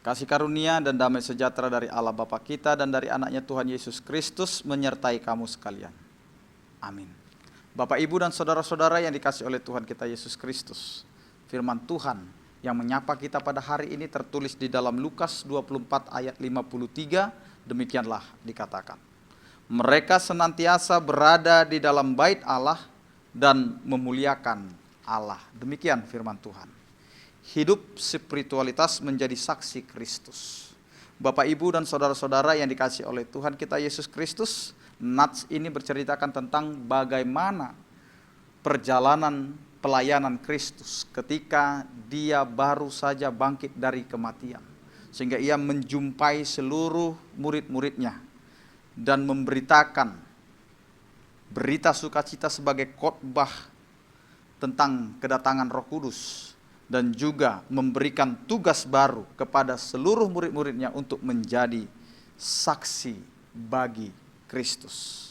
Kasih karunia dan damai sejahtera dari Allah Bapa kita dan dari anaknya Tuhan Yesus Kristus menyertai kamu sekalian. Amin. Bapak, Ibu, dan saudara-saudara yang dikasihi oleh Tuhan kita Yesus Kristus, firman Tuhan yang menyapa kita pada hari ini tertulis di dalam Lukas 24 ayat 53, demikianlah dikatakan. Mereka senantiasa berada di dalam bait Allah dan memuliakan Allah. Demikian firman Tuhan. Hidup spiritualitas menjadi saksi Kristus. Bapak, Ibu, dan saudara-saudara yang dikasihi oleh Tuhan kita Yesus Kristus, nats ini berceritakan tentang bagaimana perjalanan pelayanan Kristus ketika dia baru saja bangkit dari kematian. Sehingga ia menjumpai seluruh murid-muridnya dan memberitakan berita sukacita sebagai khotbah tentang kedatangan Roh Kudus. Dan juga memberikan tugas baru kepada seluruh murid-muridnya untuk menjadi saksi bagi Kristus.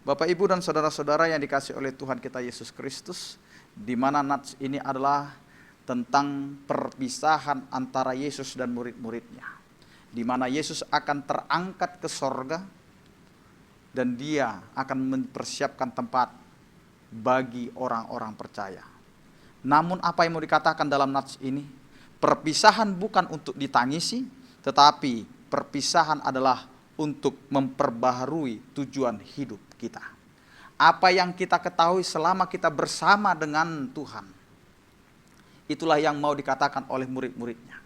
Bapak, Ibu, dan saudara-saudara yang dikasihi oleh Tuhan kita Yesus Kristus, di mana nats ini adalah tentang perpisahan antara Yesus dan murid-muridnya. Di mana Yesus akan terangkat ke sorga dan dia akan mempersiapkan tempat bagi orang-orang percaya. Namun apa yang mau dikatakan dalam nats ini? Perpisahan bukan untuk ditangisi, tetapi perpisahan adalah untuk memperbaharui tujuan hidup kita. Apa yang kita ketahui selama kita bersama dengan Tuhan, itulah yang mau dikatakan oleh murid-muridnya.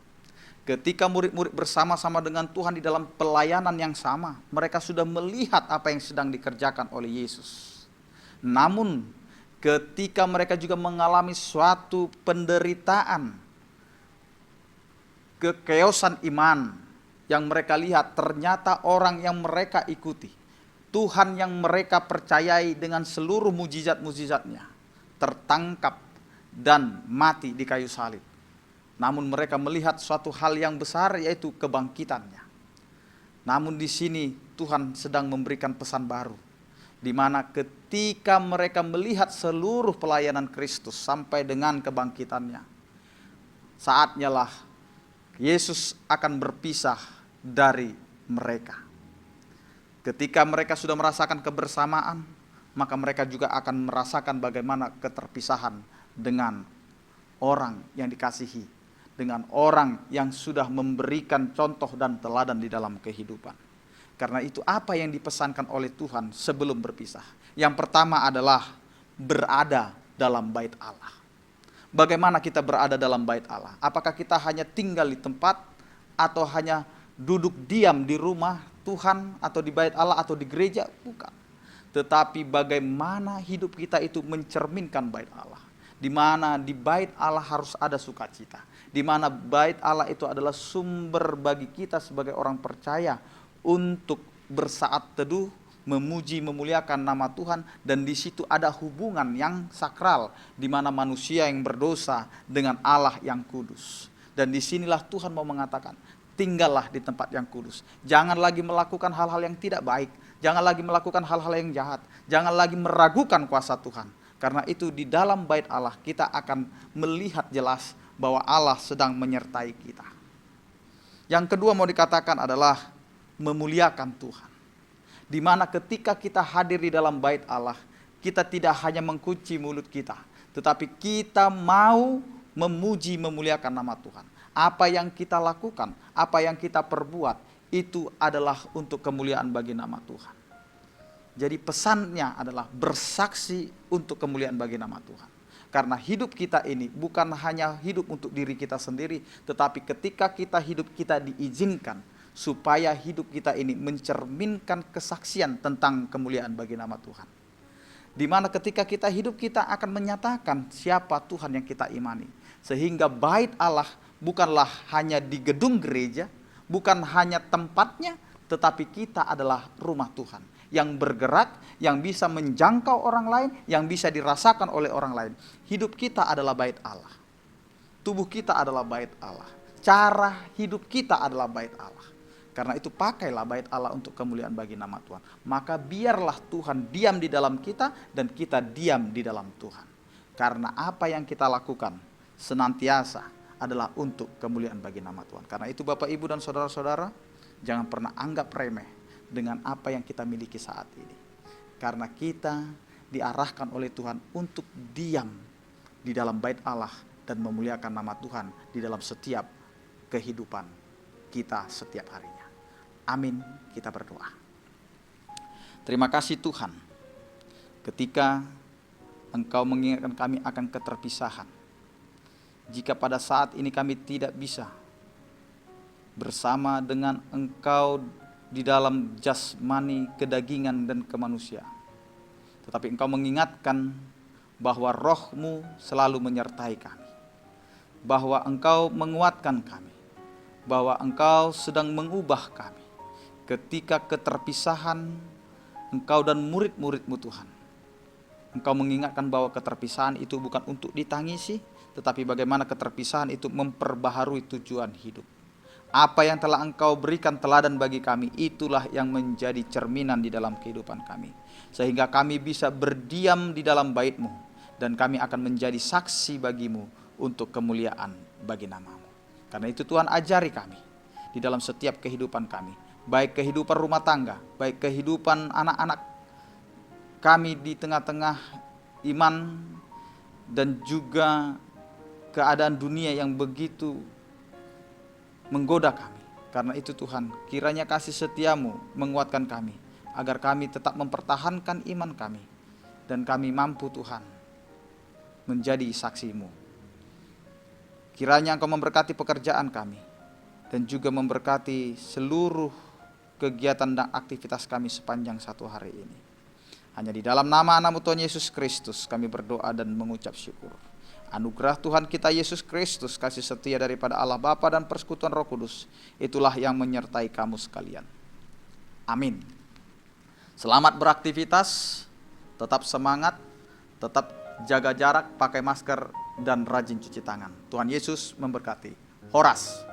Ketika murid-murid bersama-sama dengan Tuhan di dalam pelayanan yang sama, mereka sudah melihat apa yang sedang dikerjakan oleh Yesus. Namun ketika mereka juga mengalami suatu penderitaan, kekeosan iman yang mereka lihat, ternyata orang yang mereka ikuti, Tuhan yang mereka percayai dengan seluruh mujizat-mujizatnya, tertangkap dan mati di kayu salib. Namun mereka melihat suatu hal yang besar, yaitu kebangkitannya. Namun di sini Tuhan sedang memberikan pesan baru, di mana ketika mereka melihat seluruh pelayanan Kristus sampai dengan kebangkitannya, saatnya lah Yesus akan berpisah dari mereka. Ketika mereka sudah merasakan kebersamaan, maka mereka juga akan merasakan bagaimana keterpisahan dengan orang yang dikasihi, dengan orang yang sudah memberikan contoh dan teladan di dalam kehidupan. Karena itu apa yang dipesankan oleh Tuhan sebelum berpisah? Yang pertama adalah berada dalam bait Allah. Bagaimana kita berada dalam bait Allah? Apakah kita hanya tinggal di tempat atau hanya duduk diam di rumah Tuhan atau di bait Allah atau di gereja? Bukan. Tetapi bagaimana hidup kita itu mencerminkan bait Allah. Di mana di bait Allah harus ada sukacita. Di mana bait Allah itu adalah sumber bagi kita sebagai orang percaya untuk bersaat teduh, memuji, memuliakan nama Tuhan, dan di situ ada hubungan yang sakral di mana manusia yang berdosa dengan Allah yang kudus. Dan disinilah Tuhan mau mengatakan, tinggallah di tempat yang kudus. Jangan lagi melakukan hal-hal yang tidak baik, jangan lagi melakukan hal-hal yang jahat, jangan lagi meragukan kuasa Tuhan. Karena itu di dalam bait Allah kita akan melihat jelas bahwa Allah sedang menyertai kita. Yang kedua mau dikatakan adalah memuliakan Tuhan. Di mana ketika kita hadir di dalam bait Allah, kita tidak hanya mengunci mulut kita, tetapi kita mau memuji, memuliakan nama Tuhan. Apa yang kita lakukan, apa yang kita perbuat, itu adalah untuk kemuliaan bagi nama Tuhan. Jadi pesannya adalah bersaksi untuk kemuliaan bagi nama Tuhan. Karena hidup kita ini bukan hanya hidup untuk diri kita sendiri, tetapi ketika kita hidup, kita diizinkan supaya hidup kita ini mencerminkan kesaksian tentang kemuliaan bagi nama Tuhan. Di mana ketika kita hidup, kita akan menyatakan siapa Tuhan yang kita imani. Sehingga bait Allah bukanlah hanya di gedung gereja, bukan hanya tempatnya, tetapi kita adalah rumah Tuhan yang bergerak, yang bisa menjangkau orang lain, yang bisa dirasakan oleh orang lain. Hidup kita adalah bait Allah. Tubuh kita adalah bait Allah. Cara hidup kita adalah bait Allah. Karena itu pakailah bait Allah untuk kemuliaan bagi nama Tuhan. Maka biarlah Tuhan diam di dalam kita dan kita diam di dalam Tuhan. Karena apa yang kita lakukan senantiasa adalah untuk kemuliaan bagi nama Tuhan. Karena itu Bapak, Ibu, dan saudara-saudara, jangan pernah anggap remeh dengan apa yang kita miliki saat ini. Karena kita diarahkan oleh Tuhan untuk diam di dalam bait Allah dan memuliakan nama Tuhan di dalam setiap kehidupan kita setiap harinya. Amin, kita berdoa. Terima kasih Tuhan, ketika Engkau mengingatkan kami akan keterpisahan. Jika pada saat ini kami tidak bisa bersama dengan Engkau di dalam jasmani, kedagingan, dan kemanusiaan, tetapi Engkau mengingatkan bahwa Roh-Mu selalu menyertai kami, bahwa Engkau menguatkan kami, bahwa Engkau sedang mengubah kami. Ketika keterpisahan Engkau dan murid-murid-Mu Tuhan, Engkau mengingatkan bahwa keterpisahan itu bukan untuk ditangisi, tetapi bagaimana keterpisahan itu memperbaharui tujuan hidup. Apa yang telah Engkau berikan teladan bagi kami, itulah yang menjadi cerminan di dalam kehidupan kami. Sehingga kami bisa berdiam di dalam bait-Mu, dan kami akan menjadi saksi bagi-Mu untuk kemuliaan bagi nama-Mu. Karena itu Tuhan, ajari kami di dalam setiap kehidupan kami, baik kehidupan rumah tangga, baik kehidupan anak-anak kami di tengah-tengah iman, dan juga keadaan dunia yang begitu menggoda kami. Karena itu Tuhan, kiranya kasih setia-Mu menguatkan kami, agar kami tetap mempertahankan iman kami, dan kami mampu Tuhan menjadi saksi-Mu. Kiranya Engkau memberkati pekerjaan kami, dan juga memberkati seluruh kegiatan dan aktivitas kami sepanjang satu hari ini. Hanya di dalam nama Anak-Mu Tuhan Yesus Kristus kami berdoa dan mengucap syukur. Anugerah Tuhan kita Yesus Kristus, kasih setia daripada Allah Bapa dan persekutuan Roh Kudus, itulah yang menyertai kamu sekalian. Amin. Selamat beraktivitas, tetap semangat, tetap jaga jarak, pakai masker, dan rajin cuci tangan. Tuhan Yesus memberkati. Horas.